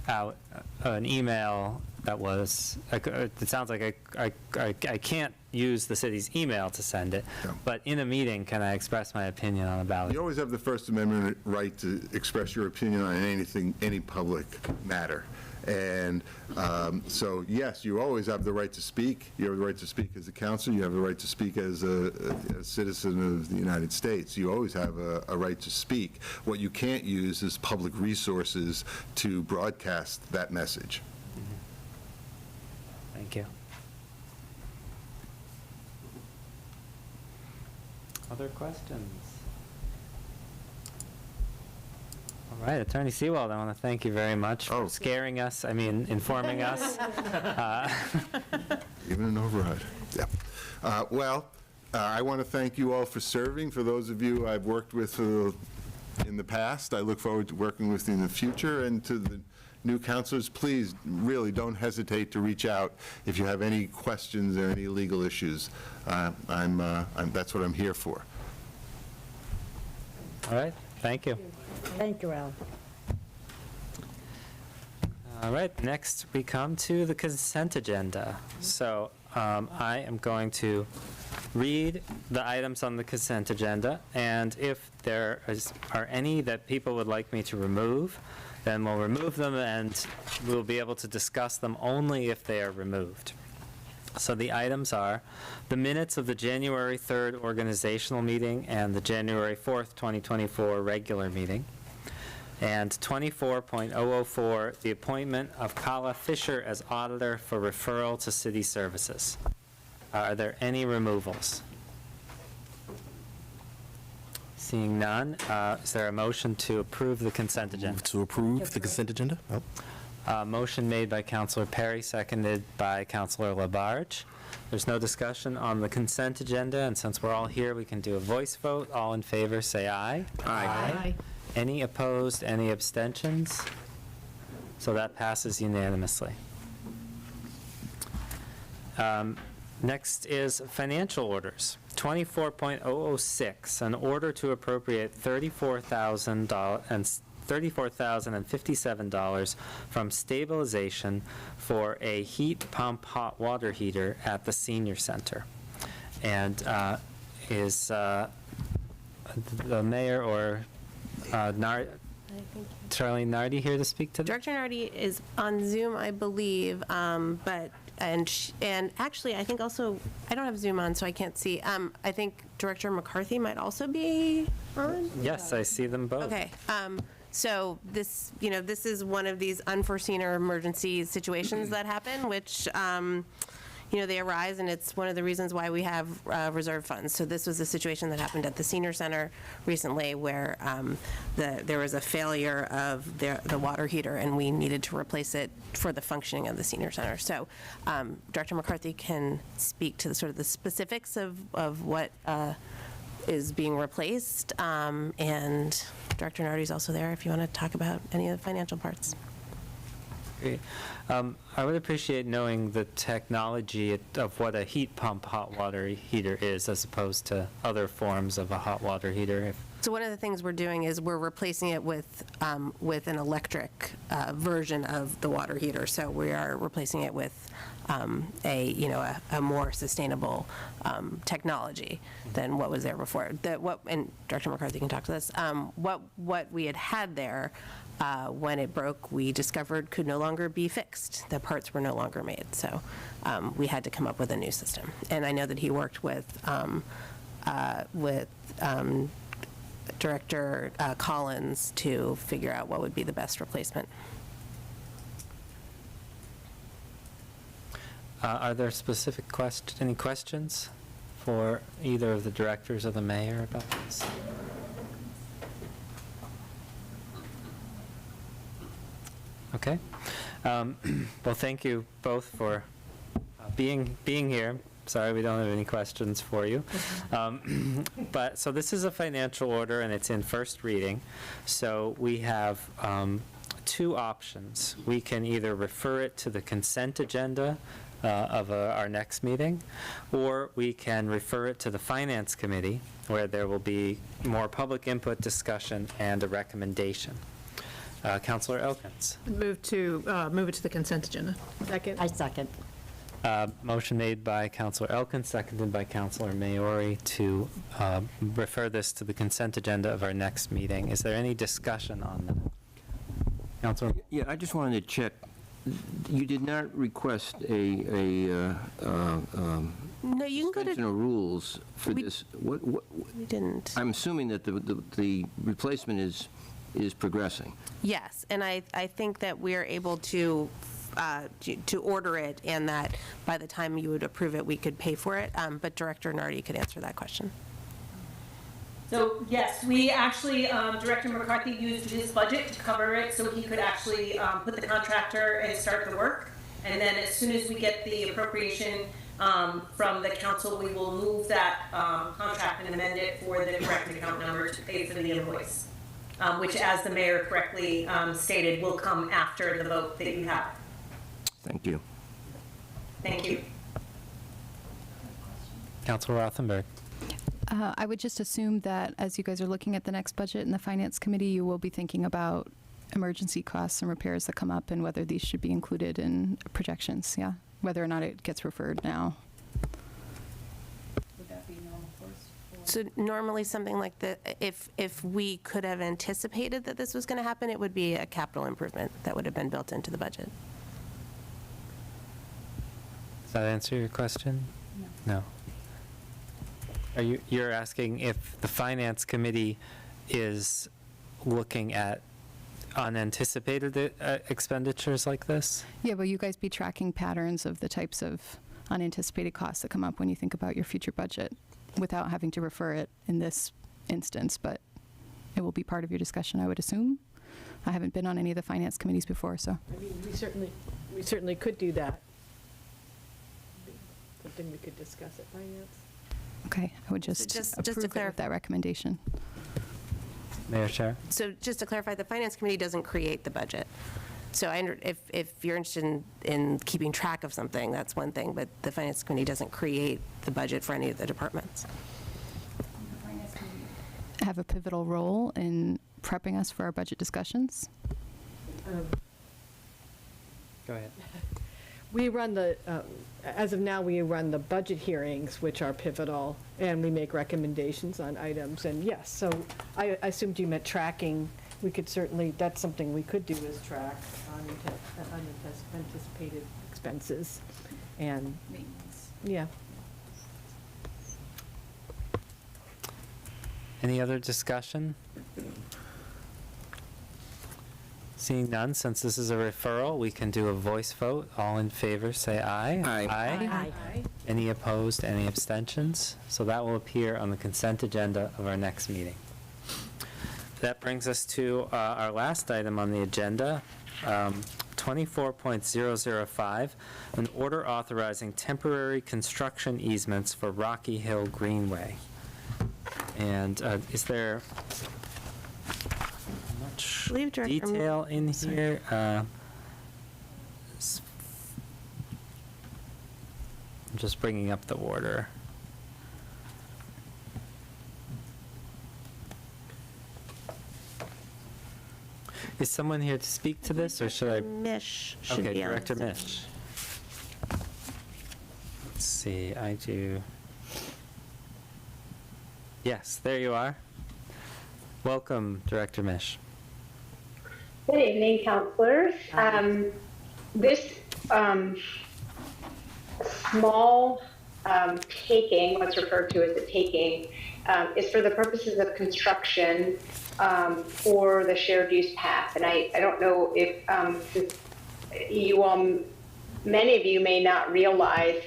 out an email that was, it sounds like I can't use the city's email to send it, No. but in a meeting, can I express my opinion on a ballot? You always have the First Amendment right to express your opinion on anything, any public matter. And so, yes, you always have the right to speak. You have the right to speak as a counselor. You have the right to speak as a citizen of the United States. You always have a right to speak. What you can't use is public resources to broadcast that message. Thank you. Other questions? All right, Attorney Seawald, I want to thank you very much for scaring us, informing us. Even an override. Yeah. I want to thank you all for serving. For those of you I've worked with in the past, I look forward to working with you in the future. And to the new counselors, please, really don't hesitate to reach out if you have any questions or any legal issues. That's what I'm here for. All right, thank you. Thank you, Al. All right, next we come to the consent agenda. So I am going to read the items on the consent agenda, and if there are any that people would like me to remove, then we'll remove them, and we'll be able to discuss them only if they are removed. So the items are the minutes of the January 3rd organizational meeting and the January 4th, 2024 regular meeting. And 24.004, the appointment of Kala Fisher as auditor for referral to city services. Are there any removals? Seeing none, is there a motion to approve the consent agenda? Move to approve the consent agenda? Oh. Motion made by Councilor Perry, seconded by Councilor Labarge. There's no discussion on the consent agenda, and since we're all here, we can do a voice vote. All in favor, say aye. Aye. Any opposed, any abstentions? So that passes unanimously. Next is financial orders. 24.006, an order to appropriate $34,057 from stabilization for a heat pump hot water heater at the senior center. And is the mayor or Charlene Nardi here to speak to this? Director Nardi is on Zoom, I believe, and actually, I think also, I don't have Zoom on, so I can't see. I think Director McCarthy might also be on? Yes, I see them both. Okay. So this, this is one of these unforeseen or emergency situations that happen, which, they arise, and it's one of the reasons why we have reserve funds. So this was a situation that happened at the senior center recently where there was a failure of the water heater, and we needed to replace it for the functioning of the senior center. So Director McCarthy can speak to the specifics of what is being replaced, and Director Nardi is also there if you want to talk about any of the financial parts. Great. I would appreciate knowing the technology of what a heat pump hot water heater is as opposed to other forms of a hot water heater. So one of the things we're doing is we're replacing it with an electric version of the water heater. So we are replacing it with a more sustainable technology than what was there before. And Director McCarthy can talk to this. What we had there when it broke, we discovered could no longer be fixed. The parts were no longer made. So we had to come up with a new system. And I know that he worked with Director Collins to figure out what would be the best replacement. Are there specific any questions for either of the directors or the mayor about this? Okay. Well, thank you both for being here. Sorry, we don't have any questions for you. So this is a financial order, and it's in first reading. So we have two options. We can either refer it to the consent agenda of our next meeting, or we can refer it to the Finance Committee, where there will be more public input, discussion, and a recommendation. Councilor Elkins. Move it to the consent agenda. Second. I second. Motion made by Councilor Elkins, seconded by Councilor Maori to refer this to the consent agenda of our next meeting. Is there any discussion on that? Councilor? Yeah, I just wanted to check. You did not request No, you can go to. rules for this. What? We didn't. I'm assuming that the replacement is progressing. Yes, and I think that we are able to order it, and that by the time you would approve it, we could pay for it. But Director Nardi could answer that question. So yes, we actually, Director McCarthy used his budget to cover it so he could actually put the contractor and start the work. And then as soon as we get the appropriation from the council, we will move that contract and amend it for the correct account number to pay for the invoice, which, as the mayor correctly stated, will come after the vote that you have. Thank you. Thank you. Councilor Rothenberg. I would just assume that as you guys are looking at the next budget in the Finance Committee, you will be thinking about emergency costs and repairs that come up and whether these should be included in projections, yeah, whether or not it gets referred now. Would that be normal course? So normally something like that, if we could have anticipated that this was going to happen, it would be a capital improvement that would have been built into the budget. Does that answer your question? No. You're asking if the Finance Committee is looking at unanticipated expenditures like this? Yeah, will you guys be tracking patterns of the types of unanticipated costs that come up when you think about your future budget without having to refer it in this instance, but it will be part of your discussion, I would assume? I haven't been on any of the finance committees before, so. I mean, we certainly could do that. Something we could discuss at finance. Okay, I would just just to approve it clarify- with that recommendation. Mayor Chair? So just to clarify, the Finance Committee doesn't create the budget. So if you're interested in keeping track of something, that's one thing, but the Finance Committee doesn't create the budget for any of the departments. Have a pivotal role in prepping us for our budget discussions. Go ahead. We run as of now, we run the budget hearings, which are pivotal, and we make recommendations on items. And yes, so I assumed you meant tracking. We could certainly, that's something we could do is track unanticipated expenses. And, yeah. Any other discussion? Seeing none, since this is a referral, we can do a voice vote. All in favor, say aye. Aye. Aye. Any opposed, any abstentions? So that will appear on the consent agenda of our next meeting. That brings us to our last item on the agenda, 24.005, an order authorizing temporary construction easements for Rocky Hill Greenway. And is there much believe Director detail in here? I'm just bringing up the order. Is someone here to speak to this, or should I? Mish should Okay, be on. Director Mish. Let's see, I do. Yes, there you are. Welcome, Director Mish. Good evening, councilors. This small taking, what's referred to as a taking, is for the purposes of construction for the shared use path. And I don't know if you all, many of you may not realize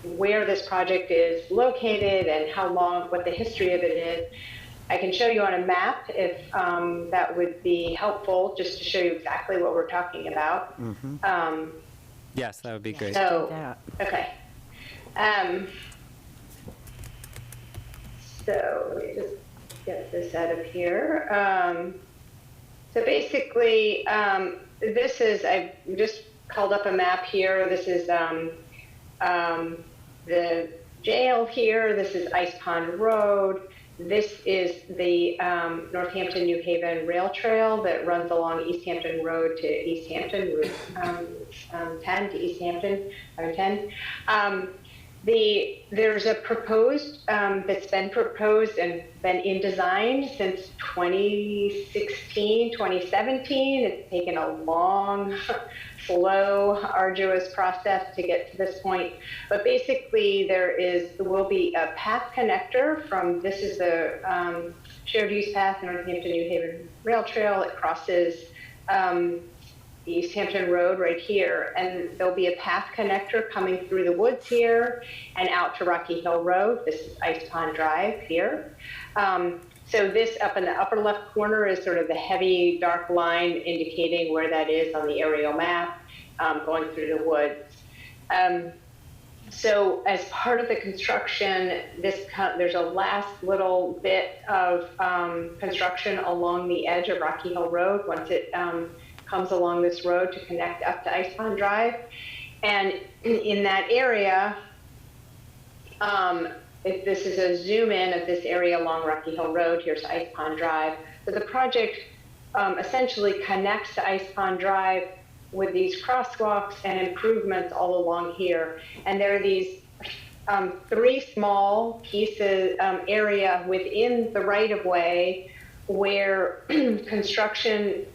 where this project is located and how long, what the history of it is. I can show you on a map if that would be helpful, just to show you exactly what we're talking about. Mm-hmm. Yes, that would be great. So, okay. So let me just get this out of here. So basically, this is, I just called up a map here. This is the jail here. This is Ice Pond Road. This is the Northampton New Haven rail trail that runs along East Hampton Road to East Hampton, Route 10 to East Hampton, Route 10. There's a proposed, that's been proposed and been in design since 2016, 2017. It's taken a long, slow, arduous process to get to this point. But basically there will be a path connector from, this is the shared use path in Northampton New Haven Rail Trail. It crosses East Hampton Road right here, and there'll be a path connector coming through the woods here and out to Rocky Hill Road. This is Ice Pond Drive here. So this up in the upper left corner is sort of the heavy dark line indicating where that is on the aerial map, going through the woods. So as part of the construction, there's a last little bit of construction along the edge of Rocky Hill Road once it comes along this road to connect up to Ice Pond Drive. And in that area, if this is a zoom in of this area along Rocky Hill Road, here's Ice Pond Drive. So the project essentially connects to Ice Pond Drive with these crosswalks and improvements all along here. And there are these 3 small pieces, area within the right-of-way where construction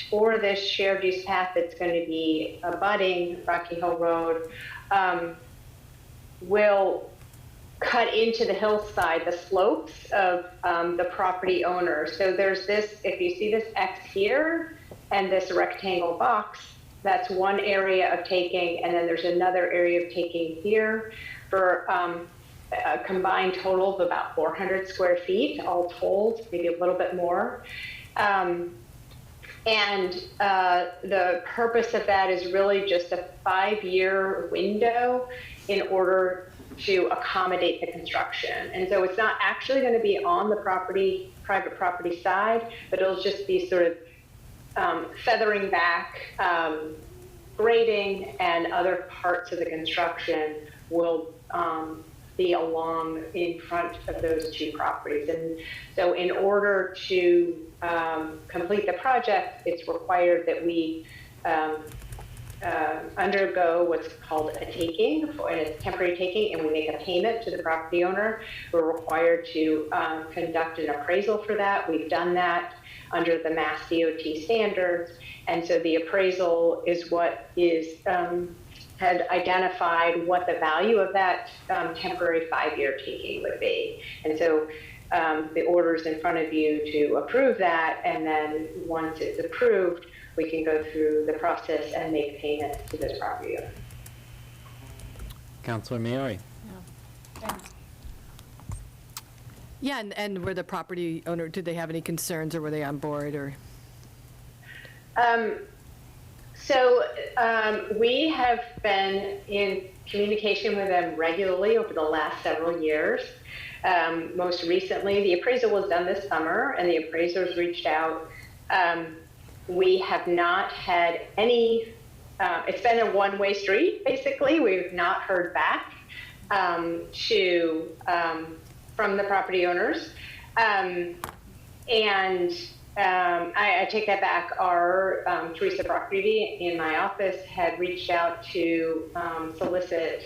for this shared use path that's going to be abutting Rocky Hill Road will cut into the hillside, the slopes of the property owner. So there's this, if you see this X here and this rectangle box, that's one area of taking, and then there's another area of taking here for a combined total of about 400 square feet, all told, maybe a little bit more. The purpose of that is really just a 5-year window in order to accommodate the construction. And so it's not actually going to be on the property, private property side, but it'll just be sort of feathering back, grading, and other parts of the construction will be along in front of those 2 properties. And so in order to complete the project, it's required that we undergo what's called a taking, and it's temporary taking, and we make a payment to the property owner. We're required to conduct an appraisal for that. We've done that under the Mass DOT standards. And so the appraisal is what is had identified what the value of that temporary 5-year taking would be. And so the order's in front of you to approve that, and then once it's approved, we can go through the process and make payment to this property owner. Councilor Maori. Yeah, and were the property owner, did they have any concerns, or were they on board, or? We have been in communication with them regularly over the last several years. Most recently, the appraisal was done this summer, and the appraisers reached out. We have not had any, it's been a one-way street, basically. We've not heard back from the property owners. I take that back. Our Teresa Brockreedy in my office had reached out to solicit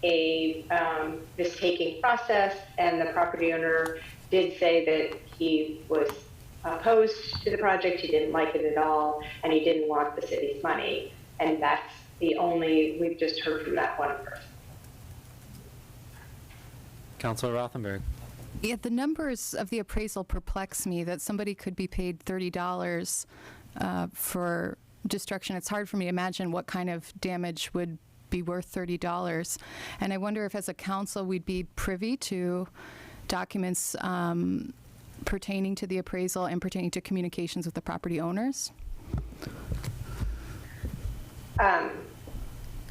this taking process, and the property owner did say that he was opposed to the project. He didn't like it at all, and he didn't want the city's money. And that's the only, we've just heard from that one person. Councilor Rothenberg. Yeah, the numbers of the appraisal perplex me, that somebody could be paid $30 for destruction. It's hard for me to imagine what kind of damage would be worth $30. And I wonder if as a council we'd be privy to documents pertaining to the appraisal and pertaining to communications with the property owners?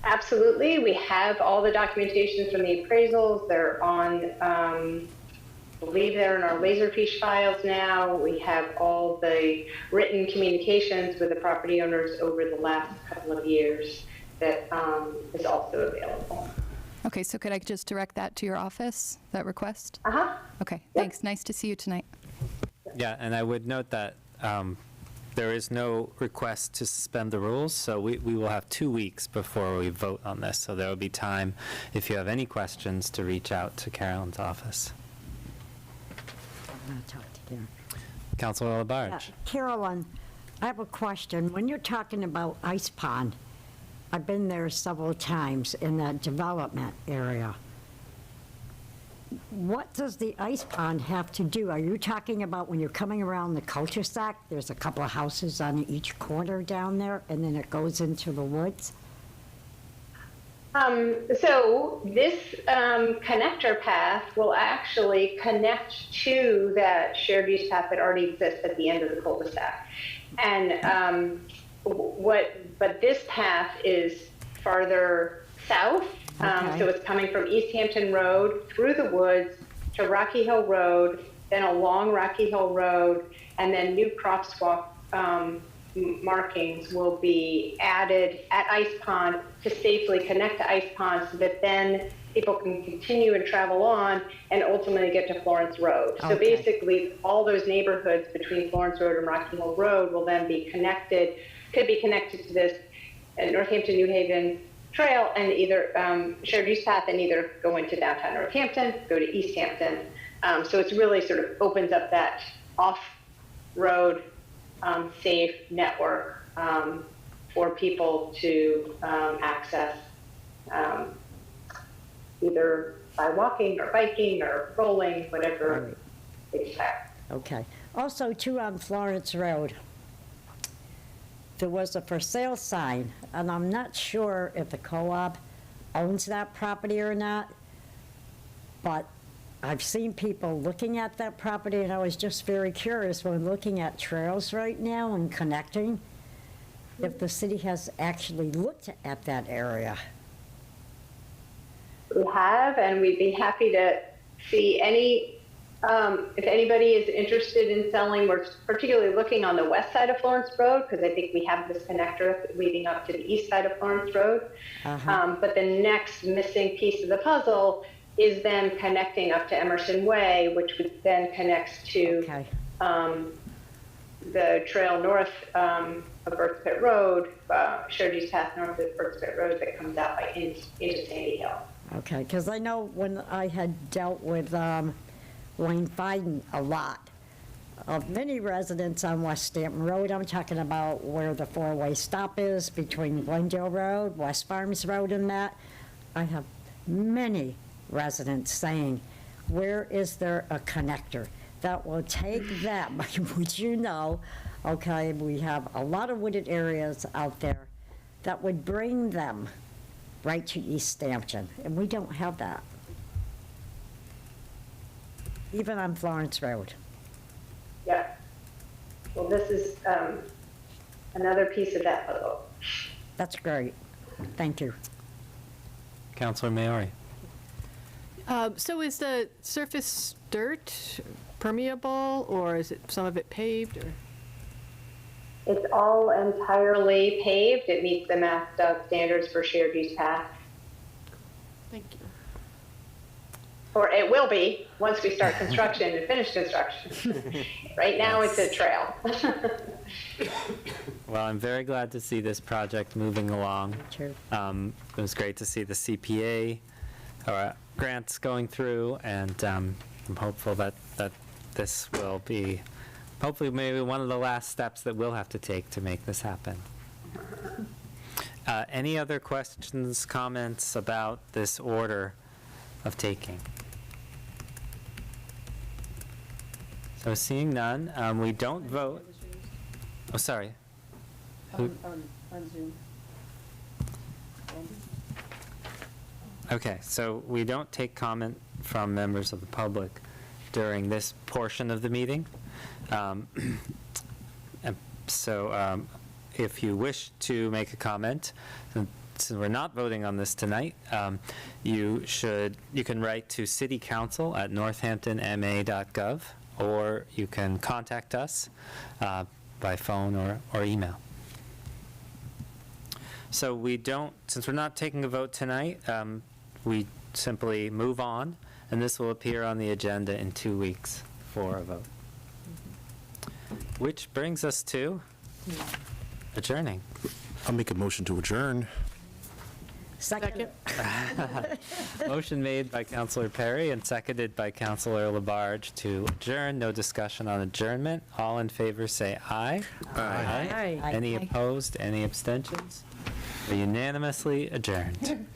Absolutely. We have all the documentation from the appraisals. They're on, I believe they're in our Laserfish files now. We have all the written communications with the property owners over the last couple of years that is also available. Okay, so could I just direct that to your office, that request? Uh-huh. Okay, thanks. Nice to see you tonight. Yeah, and I would note that there is no request to suspend the rules, so we will have 2 weeks before we vote on this. So there will be time, if you have any questions, to reach out to Carolyn's office. I'm going to talk to Karen. Councilor Labarge. Carolyn, I have a question. When you're talking about Ice Pond, I've been there several times in that development area. What does the Ice Pond have to do? Are you talking about when you're coming around the cul-de-sac, there's a couple of houses on each corner down there, and then it goes into the woods? So this connector path will actually connect to that shared use path that already exists at the end of the cul-de-sac. And but this path is farther south. So it's coming from East Hampton Road through the woods to Rocky Hill Road, then along Rocky Hill Road, and then new crosswalk markings will be added at Ice Pond to safely connect to Ice Pond, so that then people can continue and travel on and ultimately get to Florence Road. So Okay. basically, all those neighborhoods between Florence Road and Rocky Hill Road will then be connected, could be connected to this Northampton, New Haven trail and either shared use path and either go into downtown Northampton, go to East Hampton. So it's really sort of opens up that off-road safe network for people to access either by walking or biking or rolling, whatever they desire. Okay. Also, too, on Florence Road, there was a for sale sign, and I'm not sure if the co-op owns that property or not, but I've seen people looking at that property, and I was just very curious when looking at trails right now and connecting, if the city has actually looked at that area. We have, and we'd be happy to see any, if anybody is interested in selling. We're particularly looking on the west side of Florence Road, because I think we have this connector leading up to the east side of Florence Road. But the next missing piece of the puzzle is then connecting up to Emerson Way, which would then connects to the trail north of Burt's Pit Road, shared use path north of Burt's Pit Road that comes out by into Sandy Hill. Okay, because I know when I had dealt with Wayne Fiden a lot, of many residents on West Stanton Road, I'm talking about where the four-way stop is between Glendale Road, West Farms Road and that, I have many residents saying, where is there a connector that will take them, which you know, okay, we have a lot of wooded areas out there that would bring them right to East Hampton, and we don't have that. Even on Florence Road. Yeah. Well, this is another piece of that puzzle. That's great. Thank you. Councilor Maori. So is the surface dirt permeable, or is it some of it paved? Or? It's all entirely paved. It meets the mapped out standards for shared use path. Thank you. Or it will be once we start construction and finish construction. Right now, it's a trail. Well, I'm very glad to see this project moving along. True. It was great to see the CPA grants going through, and I'm hopeful that this will be hopefully maybe one of the last steps that we'll have to take to make this happen. Any other questions, comments about this order of taking? So seeing none, we don't vote. Oh, sorry. On Zoom. Okay, so we don't take comment from members of the public during this portion of the meeting. So if you wish to make a comment, since we're not voting on this tonight, you can write to citycouncil@northamptonma.gov, or you can contact us by phone or email. So since we're not taking a vote tonight, we simply move on, and this will appear on the agenda in 2 weeks for a vote. Which brings us to adjourning. I'll make a motion to adjourn. Second. Motion made by Councilor Perry and seconded by Councilor Labarge to adjourn. No discussion on adjournment. All in favor say aye. Aye. Any opposed? Any abstentions? We're unanimously adjourned.